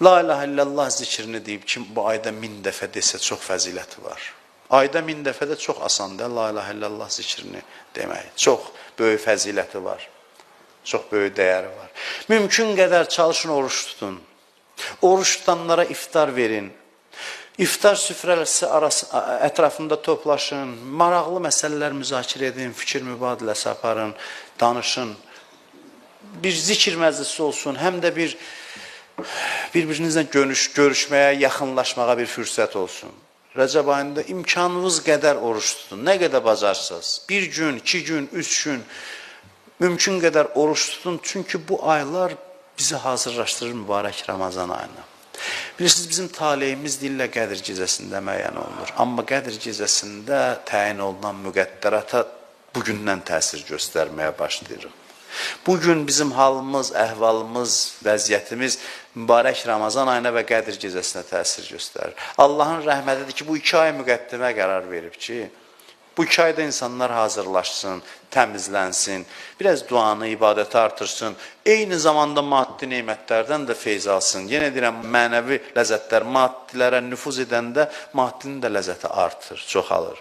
La ilahe illallah zikrini deyib kim bu ayda 1000 dəfə desə çox fəziləti var. Ayda 1000 dəfə də çox asandır la ilahe illallah zikrini demək. Çox böyük fəziləti var. Çox böyük dəyəri var. Mümkün qədər çalışın oruç tutun. Oruç tutanlara iftar verin. İftar süfrəsi ətrafında toplaşın. Maraqlı məsələlər müzakirə edin, fikir mübadiləsi aparın, danışın. Bir zikir məclisi olsun, həm də bir-birinizlə görüşməyə, yaxınlaşmağa bir fürsət olsun. Rəcəb ayında imkanınız qədər oruç tutun. Nə qədər bacarsınız? 1 gün, 2 gün, 3 gün mümkün qədər oruç tutun. Çünki bu aylar bizi hazırlaşdırır mübarək Ramazan ayına. Bilirsiniz, bizim taleyimiz dillə Qədr gecəsində müəyyən olunur. Amma Qədr gecəsində təyin olunan müqəddərata bugündən təsir göstərməyə başlayırıq. Bugün bizim halımız, əhvalımız, vəziyyətimiz mübarək Ramazan ayına və Qədr gecəsinə təsir göstərir. Allahın rəhmətidir ki, bu 2 ay müqəddimə qərar verib ki, bu 2 ayda insanlar hazırlaşsın, təmizlənsin, biraz duanı, ibadəti artırsın, eyni zamanda maddi neymətlərdən də feyz alsın. Yenə deyirəm, mənəvi ləzzətlər maddilərə nüfuz edəndə maddinin də ləzzəti artır, çoxalır.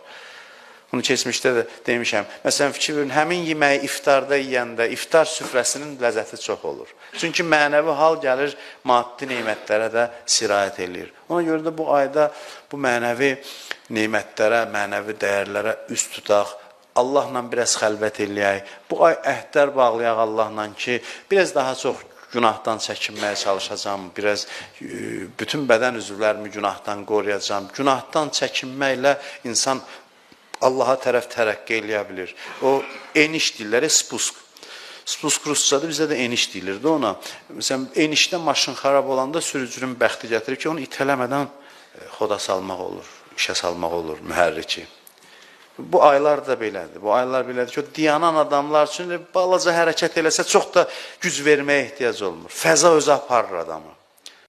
Bunu keçmişdə də demişəm. Məsələn, fikir verin, həmin yeməyi iftarda yeyəndə, iftar süfrəsinin ləzzəti çox olur. Çünki mənəvi hal gəlir, maddi neymətlərə də sirayət edir. Ona görə də bu ayda bu mənəvi neymətlərə, mənəvi dəyərlərə üst tutaq, Allahla biraz xəlvət eləyək. Bu ay əhdlər bağlayaq Allahla ki, biraz daha çox günahdan çəkinməyə çalışacağım, biraz bütün bədən üzvlərimi günahdan qoruyacağım. Günahdan çəkinməklə insan Allaha tərəf tərəqqi eləyə bilir. O eniş dilləri spusk. Spusk rusçada bizə də eniş deyilirdi ona. Məsələn, enişdə maşın xarab olanda sürücünün bəxti gətirir ki, onu itələmədən xoda salmaq olur, işə salmaq olur, mühərriki. Bu aylar da belədir. Bu aylar belədir ki, o diyanan adamlar üçün balaca hərəkət eləsə çox da güc verməyə ehtiyac olmur. Fəza özü aparır adamı.